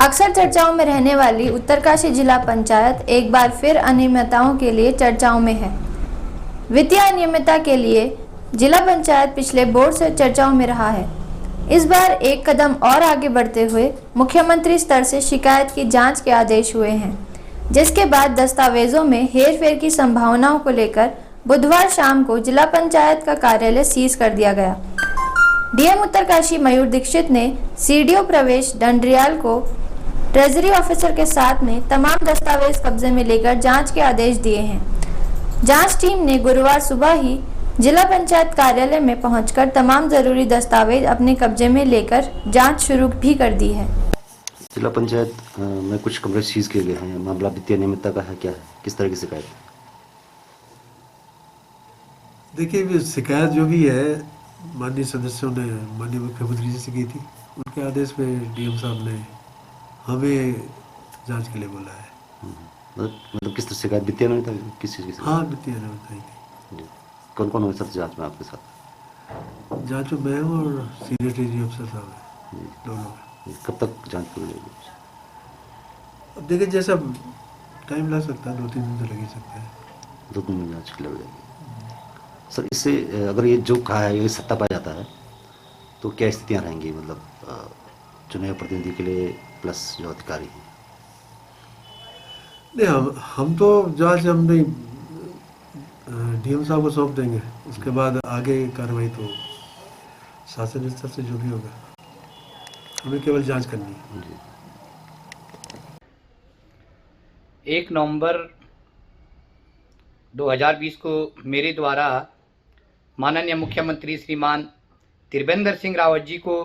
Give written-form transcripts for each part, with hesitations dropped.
अक्सर चर्चाओं में रहने वाली उत्तरकाशी जिला पंचायत एक बार फिर अनियमितताओं के लिए चर्चाओं में है। वित्तीय अनियमितता के लिए जिला पंचायत पिछले बोर्ड से चर्चाओं में रहा है। इस बार एक कदम और आगे बढ़ते हुए मुख्यमंत्री स्तर से शिकायत की जांच के आदेश हुए हैं, जिसके बाद दस्तावेजों में हेरफेर की संभावनाओं को लेकर बुधवार शाम को जिला पंचायत का कार्यालय सीज कर दिया गया। डीएम उत्तरकाशी मयूर दीक्षित ने सीडीओ प्रवेश डंडरियाल को ट्रेजरी ऑफिसर के साथ में तमाम दस्तावेज कब्जे में लेकर जांच के आदेश दिए हैं। जांच टीम ने गुरुवार सुबह ही जिला पंचायत कार्यालय में पहुंचकर तमाम जरूरी दस्तावेज अपने कब्जे में लेकर जांच शुरू भी कर दी है। जिला पंचायत में कुछ कमरे सीज किए गए हैं। मामला वित्तीय अनियमितता का है, क्या है, किस तरह की शिकायत है? देखिए, शिकायत जो भी है माननीय सदस्यों ने माननीय मुख्यमंत्री जी से की थी। उनके आदेश पे डीएम साहब ने हमें जांच के लिए बोला है। मतलब किस तरह शिकायत वित्तीय अनियमितता किस चीज़ की? हाँ, वित्तीय अनियमितता ही थी। कौन कौन हुए सर जांच में आपके साथ? जांच में मैं हूँ और सीनियर ट्रेजरी अफसर साहब हैं, दोनों। कब तक जांच पूरी होगी? अब देखिए, जैसा टाइम लग सकता है, 2-3 दिन तो लग ही सकता है। 2-3 दिन जांच लग जाएगी सर। इससे अगर ये जो कहा है ये सत्ता पा जाता है तो क्या स्थितियाँ रहेंगी, मतलब चुने हुए प्रतिनिधि के लिए प्लस जो अधिकारी हैं? नहीं, हम तो जांच हम नहीं डीएम साहब को सौंप देंगे। उसके बाद आगे कार्रवाई तो शासन स्तर से जो भी होगा, हमें केवल जांच करनी है। जी। 1 नवंबर 2020 को मेरे द्वारा माननीय मुख्यमंत्री श्रीमान त्रिवेंद्र सिंह रावत जी को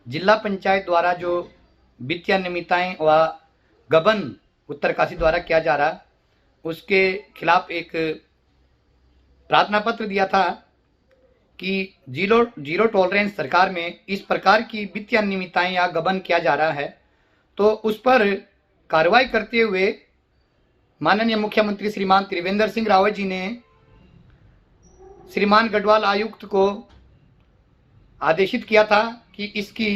जिला पंचायत द्वारा जो वित्तीय अनियमितताएं व गबन उत्तरकाशी द्वारा किया जा रहा, उसके खिलाफ एक प्रार्थना पत्र दिया था कि जीरो टॉलरेंस सरकार में इस प्रकार की वित्तीय अनियमितताएं या गबन किया जा रहा है, तो उस पर कार्रवाई करते हुए माननीय मुख्यमंत्री श्रीमान त्रिवेंद्र सिंह रावत जी ने श्रीमान गढ़वाल आयुक्त को आदेशित किया था कि इसकी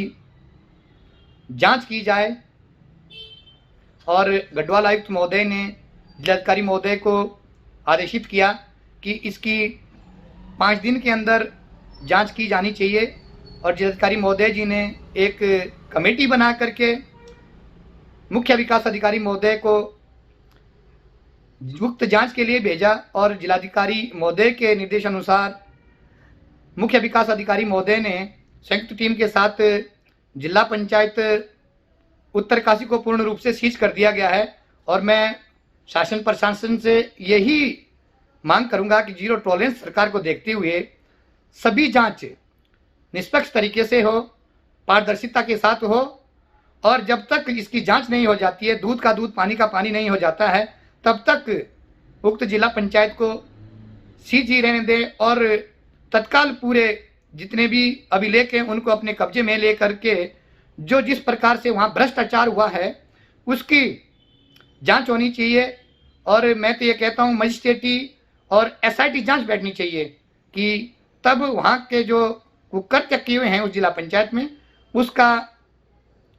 जांच की जाए, और गढ़वाल आयुक्त महोदय ने जिलाधिकारी महोदय को आदेशित किया कि इसकी 5 दिन के अंदर जांच की जानी चाहिए। और जिलाधिकारी महोदय जी ने एक कमेटी बना करके मुख्य विकास अधिकारी महोदय को गुप्त जांच के लिए भेजा, और जिलाधिकारी महोदय के निर्देशानुसार मुख्य विकास अधिकारी महोदय ने संयुक्त टीम के साथ जिला पंचायत उत्तरकाशी को पूर्ण रूप से सीज कर दिया गया है। और मैं शासन प्रशासन से यही मांग करूंगा कि जीरो टॉलरेंस सरकार को देखते हुए सभी जांच निष्पक्ष तरीके से हो, पारदर्शिता के साथ हो, और जब तक इसकी जांच नहीं हो जाती है, दूध का दूध पानी का पानी नहीं हो जाता है, तब तक उक्त जिला पंचायत को सीज ही रहने दें, और तत्काल पूरे जितने भी अभिलेख हैं उनको अपने कब्जे में ले करके जो जिस प्रकार से वहाँ भ्रष्टाचार हुआ है उसकी जांच होनी चाहिए। और मैं तो ये कहता हूँ मजिस्ट्रेटी और एसआईटी जांच बैठनी चाहिए कि तब वहाँ के जो कुकृत्य किए हुए हैं उस जिला पंचायत में उसका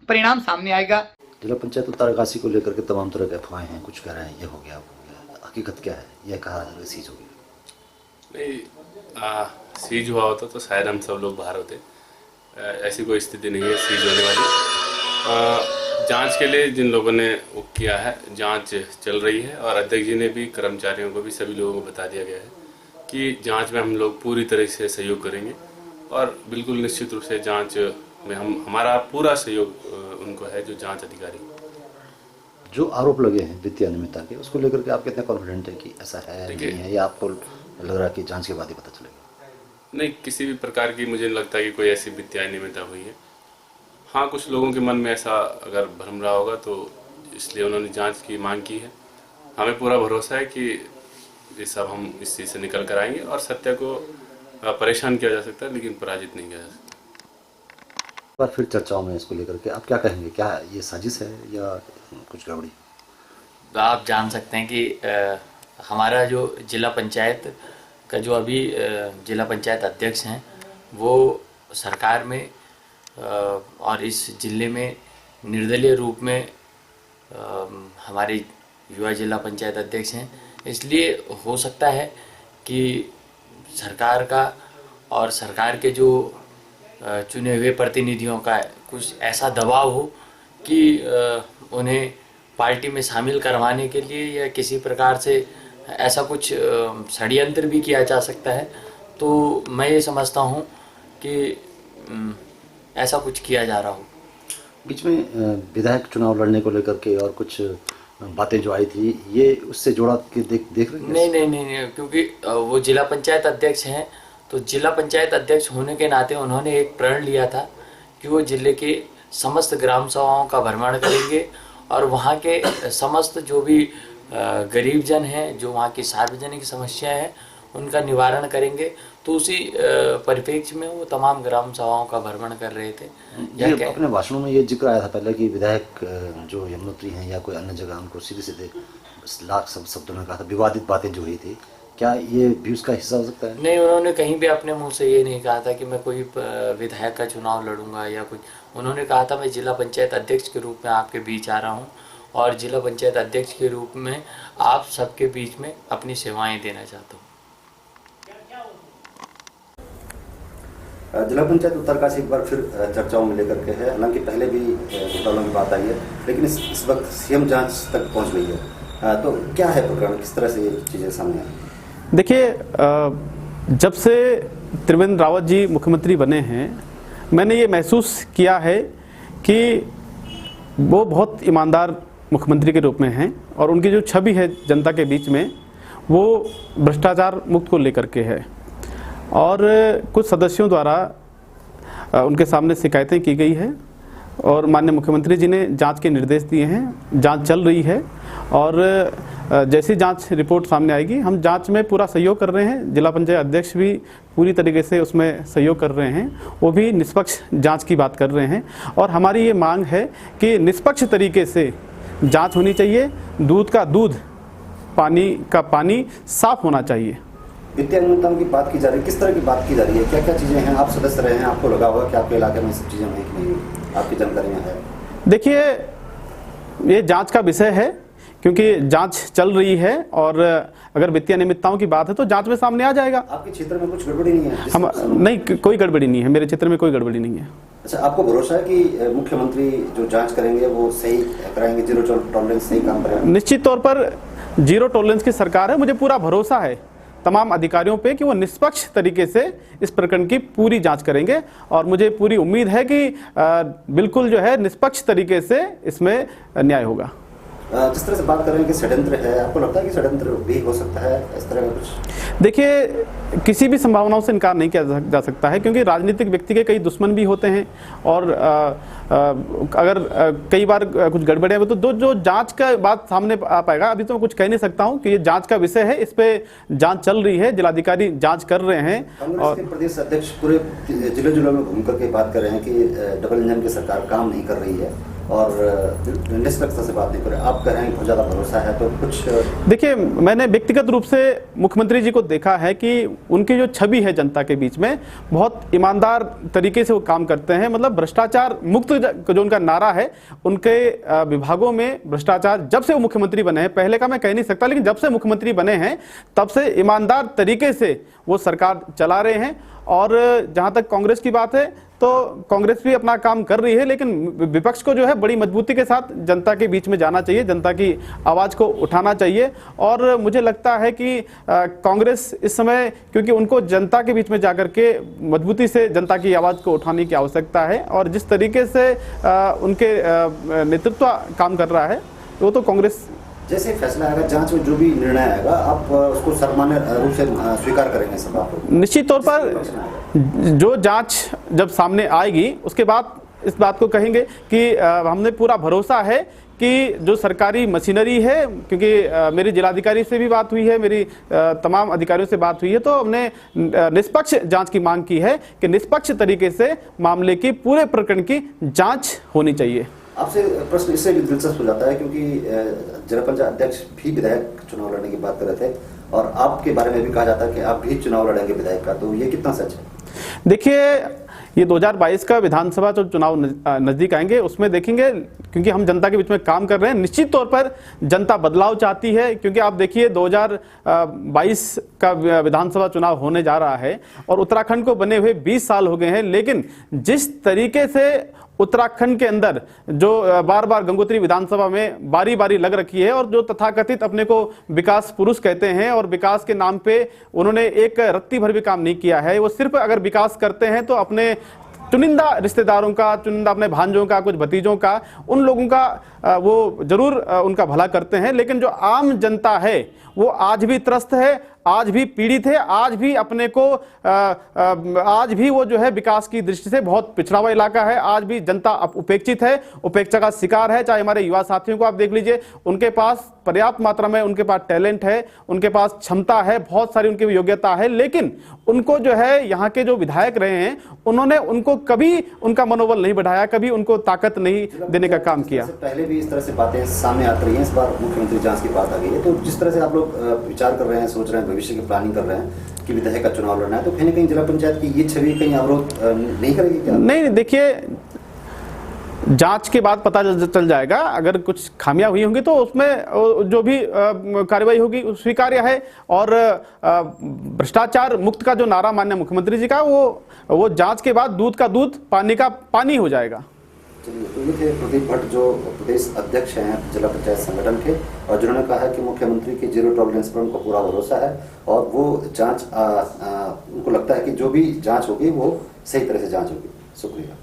परिणाम सामने आएगा। जिला पंचायत उत्तरकाशी को लेकर के तमाम तरह के अफवाहें हैं, कुछ कह रहे हैं ये हो गया वो हो गया, हकीकत क्या है? यह कहा सीज हो गया। नहीं, सीज हुआ होता तो शायद हम सब लोग बाहर होते। ऐसी कोई स्थिति नहीं है सीज होने वाली। जांच के लिए जिन लोगों ने वो किया है, जांच चल रही है, और अध्यक्ष जी ने भी कर्मचारियों को भी सभी लोगों को बता दिया गया है कि जांच में हम लोग पूरी तरह से सहयोग करेंगे, और बिल्कुल निश्चित रूप से जांच में हमारा पूरा सहयोग उनको है, जो जांच अधिकारी। जो आरोप लगे हैं वित्तीय अनियमितता के, उसको लेकर के आप कितने कॉन्फिडेंट है कि ऐसा है नहीं है, या आपको लग रहा है कि जांच के बाद ही पता चलेगा? नहीं, किसी भी प्रकार की मुझे नहीं लगता कि कोई ऐसी वित्तीय अनियमितता हुई है। हाँ, कुछ लोगों के मन में ऐसा अगर भ्रम रहा होगा तो इसलिए उन्होंने जांच की मांग की है। हमें पूरा भरोसा है कि ये सब हम इस चीज़ से निकल कर आएंगे, और सत्य को परेशान किया जा सकता है लेकिन पराजित नहीं किया जा सकता। बार फिर चर्चाओं में इसको लेकर के आप क्या कहेंगे? क्या ये साजिश है या कुछ गड़बड़ी? तो आप जान सकते हैं कि हमारा जो जिला पंचायत का जो अभी जिला पंचायत अध्यक्ष हैं वो सरकार में और इस जिले में निर्दलीय रूप में हमारे युवा जिला पंचायत अध्यक्ष हैं, इसलिए हो सकता है कि सरकार का और सरकार के जो चुने हुए प्रतिनिधियों का कुछ ऐसा दबाव हो कि उन्हें पार्टी में शामिल करवाने के लिए या किसी प्रकार से ऐसा कुछ षड्यंत्र भी किया जा सकता है। तो मैं ये समझता हूँ कि ऐसा कुछ किया जा रहा हो। बीच में विधायक चुनाव लड़ने को लेकर के और कुछ बातें जो आई थी, ये उससे जोड़ा के देख रहे हैं? नहीं, क्योंकि वो जिला पंचायत अध्यक्ष हैं, तो जिला पंचायत अध्यक्ष होने के नाते उन्होंने एक प्रण लिया था कि वो जिले के समस्त ग्राम सभाओं का भ्रमण करेंगे और वहाँ के समस्त जो भी गरीब जन हैं, जो वहाँ की सार्वजनिक समस्याएं हैं, उनका निवारण करेंगे। तो उसी परिप्रेक्ष्य में वो तमाम ग्राम सभाओं का भ्रमण कर रहे थे। ये अपने भाषणों में ये जिक्र आया था पहले कि विधायक जो यमुनोत्री हैं या कोई अन्य जगह उनको सीधे सीधे लाख शब्दों में कहा था, विवादित बातें जो हुई थी, क्या ये भी उसका हिस्सा हो सकता है? नहीं, उन्होंने कहीं भी अपने मुंह से ये नहीं कहा था कि मैं कोई विधायक का चुनाव लड़ूंगा या कुछ। उन्होंने कहा था मैं जिला पंचायत अध्यक्ष के रूप में आपके बीच आ रहा हूँ और जिला पंचायत अध्यक्ष के रूप में आप सबके बीच में अपनी सेवाएं देना चाहता हूँ। जिला पंचायत उत्तरकाशी एक बार फिर चर्चाओं में लेकर के है। हालांकि पहले भी घोटालों की बात आई है, लेकिन इस वक्त सीएम जांच तक पहुंच गई है। तो क्या है प्रकरण, किस तरह से ये चीजें सामने आई? देखिए, जब से त्रिवेंद्र रावत जी मुख्यमंत्री बने हैं, मैंने ये महसूस किया है कि वो बहुत ईमानदार मुख्यमंत्री के रूप में हैं और उनकी जो छवि है जनता के बीच में, वो भ्रष्टाचार मुक्त को लेकर के है। और कुछ सदस्यों द्वारा उनके सामने शिकायतें की गई है और माननीय मुख्यमंत्री जी ने जांच के निर्देश दिए हैं। जांच चल रही है और जैसी जांच रिपोर्ट सामने आएगी, हम जांच में पूरा सहयोग कर रहे हैं। जिला पंचायत अध्यक्ष भी पूरी तरीके से उसमें सहयोग कर रहे हैं, वो भी निष्पक्ष जांच की बात कर रहे हैं। और हमारी ये मांग है कि निष्पक्ष तरीके से जांच होनी चाहिए। दूध का दूध, पानी का पानी साफ होना चाहिए। वित्तीय अनियमितताओं की बात की जा रही है, किस तरह की बात की जा रही है? क्या क्या चीजें हैं? आप सदस्य रहे हैं, आपको लगा होगा कि आपके इलाके में सब चीजें हैं कि नहीं, आपकी जानकारी में है? देखिए, ये जांच का विषय है क्योंकि जांच चल रही है और अगर वित्तीय अनियमितताओं की बात है तो जांच में सामने आ जाएगा। आपके क्षेत्र में कुछ गड़बड़ी नहीं है? हम नहीं, कोई गड़बड़ी नहीं है, मेरे क्षेत्र में कोई गड़बड़ी नहीं है। अच्छा, आपको भरोसा है कि मुख्यमंत्री जो जांच करेंगे वो सही कराएंगे, जीरो टॉलरेंस सही काम करेंगे? निश्चित तौर पर जीरो टॉलरेंस की सरकार है। मुझे पूरा भरोसा है तमाम अधिकारियों पे कि वो निष्पक्ष तरीके से इस प्रकरण की पूरी जांच करेंगे और मुझे पूरी उम्मीद है कि बिल्कुल जो है निष्पक्ष तरीके से इसमें न्याय होगा। जिस तरह से बात कर रहे हैं कि षड्यंत्र है, आपको लगता है कि षड्यंत्र भी हो सकता है इस तरह का कुछ? देखिए, किसी भी संभावनाओं से इनकार नहीं किया जा सकता है क्योंकि राजनीतिक व्यक्ति के कई दुश्मन भी होते हैं और अगर कई बार कुछ गड़बड़ियां हो तो जो जांच का बात सामने आ पाएगा। अभी तो मैं कुछ कह नहीं सकता हूं कि ये जांच का विषय है, इस पे जांच चल रही है, जिलाधिकारी जांच कर रहे हैं। कांग्रेस के प्रदेश अध्यक्ष पूरे जिलों में घूम करके बात कर रहे हैं कि डबल इंजन की सरकार काम नहीं कर रही है और निष्पक्षता से बात नहीं कर रहे। आप कह रहे हैं बहुत ज्यादा भरोसा है, तो कुछ देखिए, मैंने व्यक्तिगत रूप से मुख्यमंत्री जी को देखा है कि उनकी जो छवि है जनता के बीच में, बहुत ईमानदार तरीके से वो काम करते हैं। मतलब भ्रष्टाचार मुक्त जो उनका नारा है, उनके विभागों में भ्रष्टाचार जब से वो मुख्यमंत्री बने हैं, पहले का मैं कह नहीं सकता, लेकिन जब से मुख्यमंत्री बने हैं तब से ईमानदार तरीके से वो सरकार चला रहे हैं। और जहां तक कांग्रेस की बात है तो कांग्रेस भी अपना काम कर रही है, लेकिन विपक्ष को जो है बड़ी मजबूती के साथ जनता के बीच में जाना चाहिए, जनता की आवाज को उठाना चाहिए। और मुझे लगता है कि कांग्रेस इस समय, क्योंकि उनको जनता के बीच में जाकर के मजबूती से जनता की आवाज को उठाने की आवश्यकता है और जिस तरीके से उनके नेतृत्व काम कर रहा है वो तो कांग्रेस जैसे फैसला आएगा, जांच में जो भी निर्णय आएगा, आप उसको सामान्य रूप से स्वीकार करेंगे सब? आप निश्चित तौर पर जो जांच जब सामने आएगी उसके बाद इस बात को कहेंगे कि हमने पूरा भरोसा है कि जो सरकारी मशीनरी है, क्योंकि मेरी जिलाधिकारी से भी बात हुई है, मेरी तमाम अधिकारियों से बात हुई है, तो हमने निष्पक्ष जांच की मांग की है कि निष्पक्ष तरीके से मामले की पूरे प्रकरण की जांच होनी चाहिए। आपसे प्रश्न इससे भी दिलचस्प हो जाता है क्योंकि जिला पंचायत अध्यक्ष भी विधायक चुनाव लड़ने की बात कर रहे थे और आपके बारे में भी कहा जाता है कि आप भी चुनाव लड़ेंगे विधायक का, तो ये कितना सच है? देखिए, ये 2022 का विधानसभा जो चुनाव नज़दीक आएंगे उसमें देखेंगे, क्योंकि हम जनता के बीच में काम कर रहे हैं। निश्चित तौर पर जनता बदलाव चाहती है, क्योंकि आप देखिए 2022 का विधानसभा चुनाव होने जा रहा है और उत्तराखंड को बने हुए 20 साल हो गए हैं, लेकिन जिस तरीके से उत्तराखंड के अंदर जो बार बार गंगोत्री विधानसभा में बारी बारी लग रखी है और जो तथाकथित अपने को विकास पुरुष कहते हैं और विकास के नाम पे उन्होंने एक रत्ती भर भी काम नहीं किया है। वो सिर्फ अगर विकास करते हैं तो अपने चुनिंदा रिश्तेदारों का, चुनिंदा अपने भांजों का, कुछ भतीजों का, उन लोगों का वो जरूर उनका भला करते हैं, लेकिन जो आम जनता है वो आज भी त्रस्त है, आज भी पीड़ित है, आज भी अपने को आज भी वो जो है विकास की दृष्टि से बहुत पिछड़ा हुआ इलाका है। आज भी जनता उपेक्षित है, उपेक्षा का शिकार है। चाहे हमारे युवा साथियों को आप देख लीजिए, उनके पास पर्याप्त मात्रा में उनके पास टैलेंट है, उनके पास क्षमता है, बहुत सारी उनकी योग्यता है, लेकिन उनको जो है यहाँ के जो विधायक रहे हैं उन्होंने उनको कभी उनका मनोबल नहीं बढ़ाया, कभी उनको ताकत नहीं देने का काम किया। पहले भी इस तरह से बातें सामने आती रही हैं, इस बार मुख्यमंत्री जांच की बात आ गई है, तो जिस तरह से आप लोग विचार कर रहे हैं, सोच रहे हैं, भविष्य की प्लानिंग कर रहे हैं कि विधायक का चुनाव लड़ना है, तो कहीं ना कहीं जिला पंचायत की ये छवि कहीं अवरोध नहीं करेगी क्या? नहीं, देखिए जांच के बाद पता चल जाएगा। अगर कुछ खामियां हुई होंगी तो उसमें जो भी कार्रवाई होगी स्वीकार्य है। और भ्रष्टाचार मुक्त का जो नारा माननीय मुख्यमंत्री जी का, वो जांच के बाद दूध का दूध, पानी का पानी हो जाएगा। चलिए, तो ये थे प्रदीप भट्ट जो प्रदेश अध्यक्ष हैं जिला पंचायत संगठन के, और जिन्होंने कहा है कि मुख्यमंत्री की जीरो टॉलरेंस पर उनको पूरा भरोसा है और वो जांच उनको लगता है कि जो भी जांच होगी वो सही तरह से जांच होगी। शुक्रिया।